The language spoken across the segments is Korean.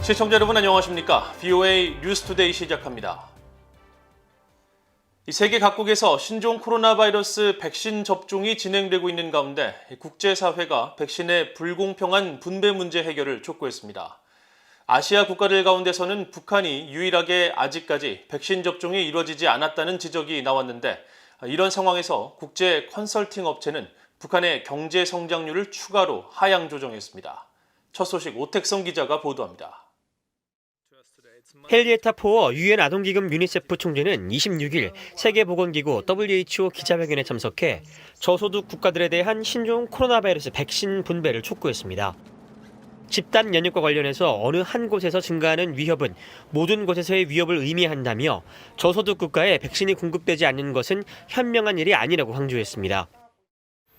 시청자 여러분 안녕하십니까? VOA 뉴스투데이 시작합니다. 세계 각국에서 신종 코로나 바이러스 백신 접종이 진행되고 있는 가운데 국제사회가 백신의 불공평한 분배 문제 해결을 촉구했습니다. 아시아 국가들 가운데서는 북한이 유일하게 아직까지 백신 접종이 이루어지지 않았다는 지적이 나왔는데 이런 상황에서 국제 컨설팅 업체는 북한의 경제 성장률을 추가로 하향 조정했습니다. 첫 소식 오택성 기자가 보도합니다. 헨리에타 포어 유엔 아동기금 유니세프 총재는 26일 세계보건기구 WHO 기자회견에 참석해 저소득 국가들에 대한 신종 코로나 바이러스 백신 분배를 촉구했습니다. 집단 면역과 관련해서 어느 한 곳에서 증가하는 위협은 모든 곳에서의 위협을 의미한다며 저소득 국가에 백신이 공급되지 않는 것은 현명한 일이 아니라고 강조했습니다.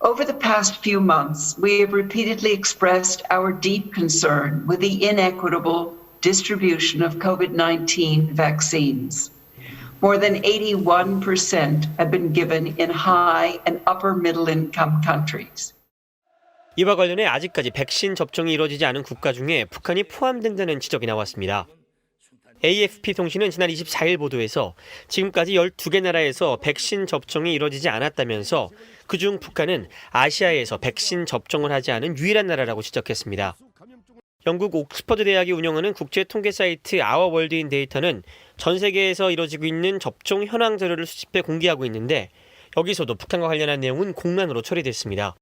Over the past few months, we have repeatedly expressed our deep concern with the inequitable distribution of COVID-19 vaccines. More than 81% have been given in high and upper middle income countries. 이와 관련해 아직까지 백신 접종이 이루어지지 않은 국가 중에 북한이 포함된다는 지적이 나왔습니다. AFP 통신은 지난 24일 보도에서 지금까지 12개 나라에서 백신 접종이 이루어지지 않았다면서 그중 북한은 아시아에서 백신 접종을 하지 않은 유일한 나라라고 지적했습니다. 영국 옥스퍼드 대학이 운영하는 국제 통계 사이트 아워월드인 데이터는 전 세계에서 이뤄지고 있는 접종 현황 자료를 수집해 공개하고 있는데 여기서도 북한과 관련한 내용은 공란으로 처리됐습니다.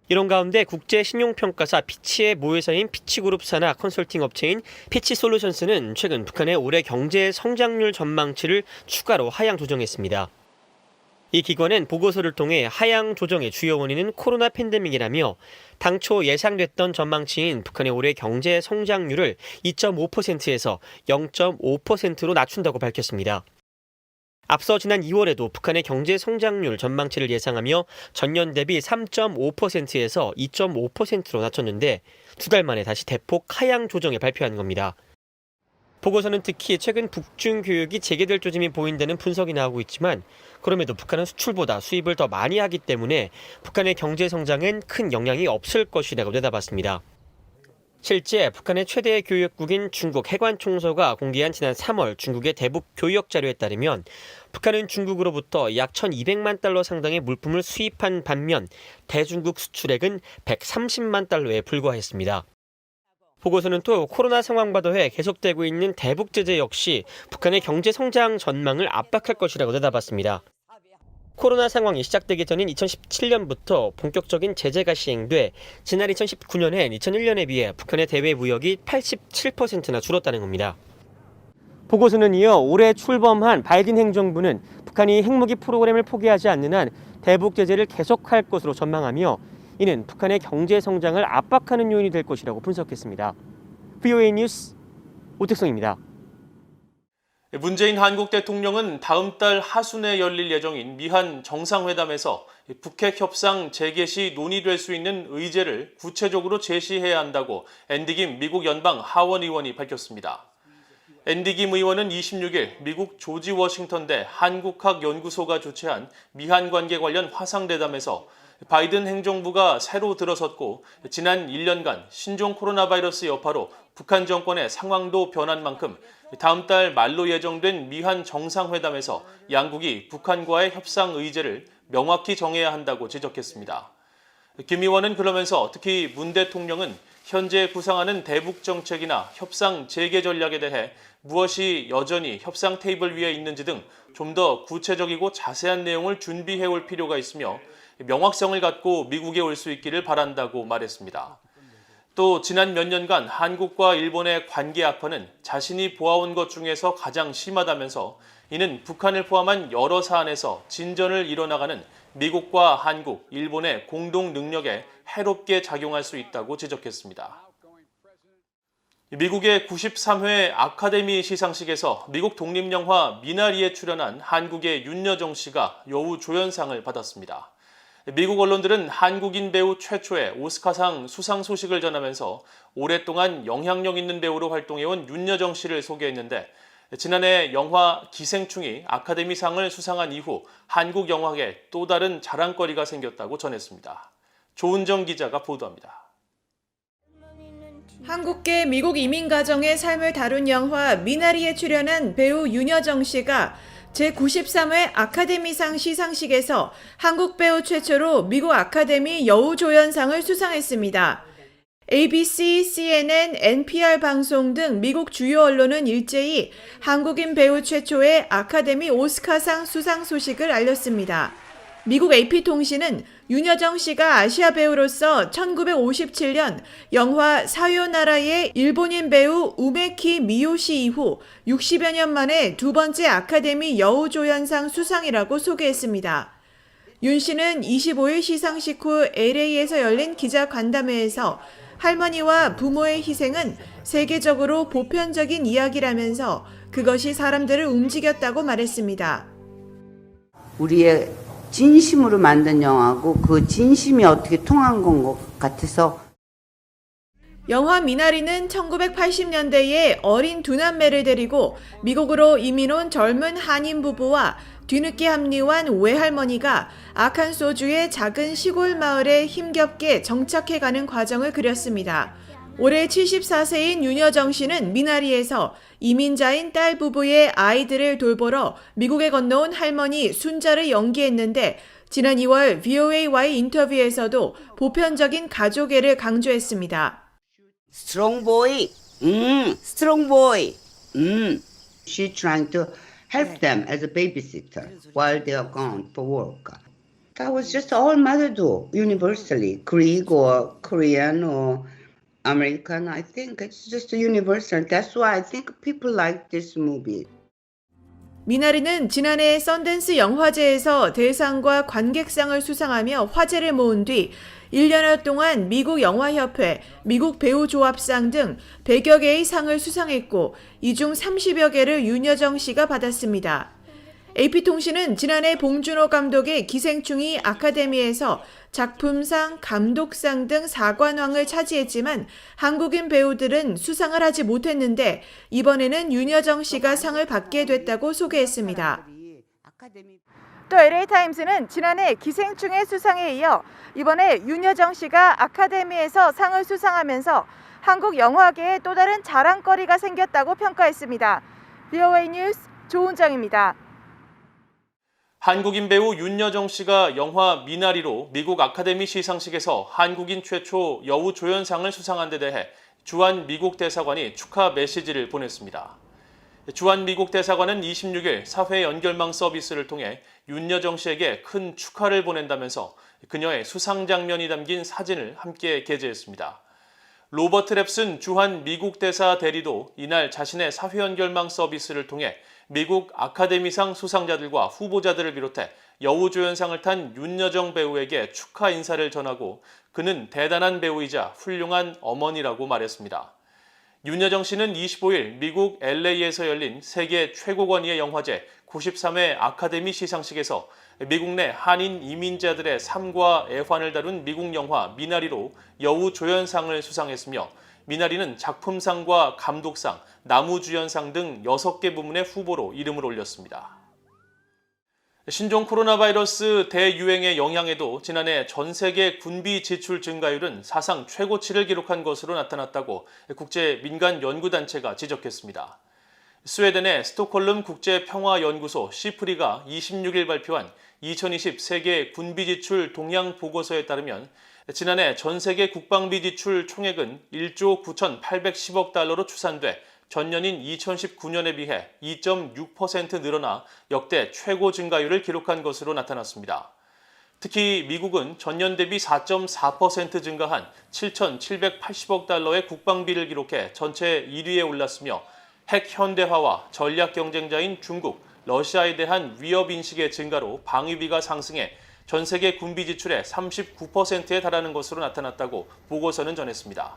이런 가운데 국제 신용평가사 피치의 모회사인 피치그룹 산하 컨설팅 업체인 피치솔루션스는 최근 북한의 올해 경제 성장률 전망치를 추가로 하향 조정했습니다. 이 기관은 보고서를 통해 하향 조정의 주요 원인은 코로나 팬데믹이라며 당초 예상됐던 전망치인 북한의 올해 경제 성장률을 2.5%에서 0.5%로 낮춘다고 밝혔습니다. 앞서 지난 2월에도 북한의 경제 성장률 전망치를 예상하며 전년 대비 3.5%에서 2.5%로 낮췄는데 두 달 만에 다시 대폭 하향 조정에 발표한 겁니다. 보고서는 특히 최근 북중 교역이 재개될 조짐이 보인다는 분석이 나오고 있지만 그럼에도 북한은 수출보다 수입을 더 많이 하기 때문에 북한의 경제 성장엔 큰 영향이 없을 것이라고 내다봤습니다. 실제 북한의 최대 교역국인 중국 해관총서가 공개한 지난 3월 중국의 대북 교역 자료에 따르면 북한은 중국으로부터 약 1,200만 달러 상당의 물품을 수입한 반면 대중국 수출액은 130만 달러에 불과했습니다. 보고서는 또 코로나 상황과 더해 계속되고 있는 대북 제재 역시 북한의 경제 성장 전망을 압박할 것이라고 내다봤습니다. 코로나 상황이 시작되기 전인 2017년부터 본격적인 제재가 시행돼 지난 2019년엔 2001년에 비해 북한의 대외 무역이 87%나 줄었다는 겁니다. 보고서는 이어 올해 출범한 바이든 행정부는 북한이 핵무기 프로그램을 포기하지 않는 한 대북 제재를 계속할 것으로 전망하며 이는 북한의 경제 성장을 압박하는 요인이 될 것이라고 분석했습니다. VOA 뉴스 오택성입니다. 문재인 한국 대통령은 다음 달 하순에 열릴 예정인 미한 정상회담에서 북핵 협상 재개시 논의될 수 있는 의제를 구체적으로 제시해야 한다고 앤디 김 미국 연방 하원 의원이 밝혔습니다. 앤디 김 의원은 26일 미국 조지 워싱턴대 한국학연구소가 주최한 미한 관계 관련 화상대담에서 바이든 행정부가 새로 들어섰고 지난 1년간 신종 코로나 바이러스 여파로 북한 정권의 상황도 변한 만큼 다음 달 말로 예정된 미한 정상회담에서 양국이 북한과의 협상 의제를 명확히 정해야 한다고 지적했습니다. 김 의원은 그러면서 특히 문 대통령은 현재 구상하는 대북 정책이나 협상 재개 전략에 대해 무엇이 여전히 협상 테이블 위에 있는지 등 좀 더 구체적이고 자세한 내용을 준비해올 필요가 있으며 명확성을 갖고 미국에 올 수 있기를 바란다고 말했습니다. 또 지난 몇 년간 한국과 일본의 관계 악화는 자신이 보아온 것 중에서 가장 심하다면서 이는 북한을 포함한 여러 사안에서 진전을 이뤄나가는 미국과 한국, 일본의 공동 능력에 해롭게 작용할 수 있다고 지적했습니다. 미국의 93회 아카데미 시상식에서 미국 독립영화 미나리에 출연한 한국의 윤여정 씨가 여우 조연상을 받았습니다. 미국 언론들은 한국인 배우 최초의 오스카상 수상 소식을 전하면서 오랫동안 영향력 있는 배우로 활동해온 윤여정 씨를 소개했는데 지난해 영화 기생충이 아카데미상을 수상한 이후 한국 영화계에 또 다른 자랑거리가 생겼다고 전했습니다. 조은정 기자가 보도합니다. 한국계 미국 이민 가정의 삶을 다룬 영화 미나리에 출연한 배우 윤여정 씨가 제93회 아카데미상 시상식에서 한국 배우 최초로 미국 아카데미 여우조연상을 수상했습니다. ABC, CNN, NPR 방송 등 미국 주요 언론은 일제히 한국인 배우 최초의 아카데미 오스카상 수상 소식을 알렸습니다. 미국 AP통신은 윤여정 씨가 아시아 배우로서 1957년 영화 사요나라의 일본인 배우 우메키 미요시 이후 60여 년 만에 두 번째 아카데미 여우조연상 수상이라고 소개했습니다. 윤 씨는 25일 시상식 후 LA에서 열린 기자간담회에서 할머니와 부모의 희생은 세계적으로 보편적인 이야기라면서 그것이 사람들을 움직였다고 말했습니다. 우리의 진심으로 만든 영화고 그 진심이 어떻게 통한 것 같아서. 영화 미나리는 1980년대에 어린 두 남매를 데리고 미국으로 이민 온 젊은 한인 부부와 뒤늦게 합류한 외할머니가 아칸소주의 작은 시골 마을에 힘겹게 정착해가는 과정을 그렸습니다. 올해 74세인 윤여정 씨는 미나리에서 이민자인 딸 부부의 아이들을 돌보러 미국에 건너온 할머니 순자를 연기했는데 지난 2월 VOA와의 인터뷰에서도 보편적인 가족애를 강조했습니다. Strong boy, strong boy. She's trying to help them as a babysitter while they are gone for work. That was just all mother do, universally, Greek or Korean or American. I think it's just universal. That's why I think people like this movie. 미나리는 지난해 썬댄스 영화제에서 대상과 관객상을 수상하며 화제를 모은 뒤 1년여 동안 미국 영화협회, 미국 배우조합상 등 100여 개의 상을 수상했고 이 중 30여 개를 윤여정 씨가 받았습니다. AP통신은 지난해 봉준호 감독의 기생충이 아카데미에서 작품상, 감독상 등 4관왕을 차지했지만 한국인 배우들은 수상을 하지 못했는데 이번에는 윤여정 씨가 상을 받게 됐다고 소개했습니다. 또 LA타임스는 지난해 기생충의 수상에 이어 이번에 윤여정 씨가 아카데미에서 상을 수상하면서 한국 영화계에 또 다른 자랑거리가 생겼다고 평가했습니다. VOA 뉴스 조은정입니다. 한국인 배우 윤여정 씨가 영화 미나리로 미국 아카데미 시상식에서 한국인 최초 여우조연상을 수상한 데 대해 주한 미국 대사관이 축하 메시지를 보냈습니다. 주한 미국 대사관은 26일 사회 연결망 서비스를 통해 윤여정 씨에게 큰 축하를 보낸다면서 그녀의 수상 장면이 담긴 사진을 함께 게재했습니다. 로버트 랩슨 주한 미국 대사 대리도 이날 자신의 사회 연결망 서비스를 통해 미국 아카데미상 수상자들과 후보자들을 비롯해 여우조연상을 탄 윤여정 배우에게 축하 인사를 전하고 그는 대단한 배우이자 훌륭한 어머니라고 말했습니다. 윤여정 씨는 25일 미국 LA에서 열린 세계 최고 권위의 영화제 93회 아카데미 시상식에서 미국 내 한인 이민자들의 삶과 애환을 다룬 미국 영화 미나리로 여우조연상을 수상했으며 미나리는 작품상과 감독상, 나무주연상 등 6개 부문의 후보로 이름을 올렸습니다. 신종 코로나 바이러스 대유행의 영향에도 지난해 전 세계 군비 지출 증가율은 사상 최고치를 기록한 것으로 나타났다고 국제 민간 연구단체가 지적했습니다. 스웨덴의 스톡홀름 국제평화연구소 시프리가 26일 발표한 2020 세계 군비 지출 동향 보고서에 따르면 지난해 전 세계 국방비 지출 총액은 1조 9,810억 달러로 추산돼 전년인 2019년에 비해 2.6% 늘어나 역대 최고 증가율을 기록한 것으로 나타났습니다. 특히 미국은 전년 대비 4.4% 증가한 7,780억 달러의 국방비를 기록해 전체 1위에 올랐으며 핵 현대화와 전략 경쟁자인 중국, 러시아에 대한 위협 인식의 증가로 방위비가 상승해 전 세계 군비 지출의 39%에 달하는 것으로 나타났다고 보고서는 전했습니다.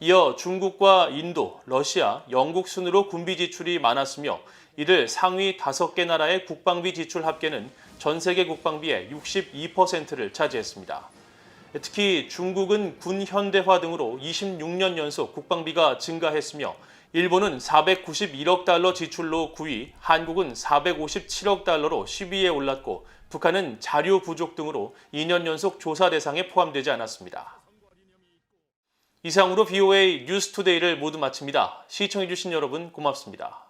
이어 중국과 인도, 러시아, 영국 순으로 군비 지출이 많았으며 이들 상위 5개 나라의 국방비 지출 합계는 전 세계 국방비의 62%를 차지했습니다. 특히 중국은 군 현대화 등으로 26년 연속 국방비가 증가했으며 일본은 491억 달러 지출로 9위, 한국은 457억 달러로 10위에 올랐고 북한은 자료 부족 등으로 2년 연속 조사 대상에 포함되지 않았습니다. 이상으로 BOA 뉴스투데이를 모두 마칩니다. 시청해주신 여러분 고맙습니다.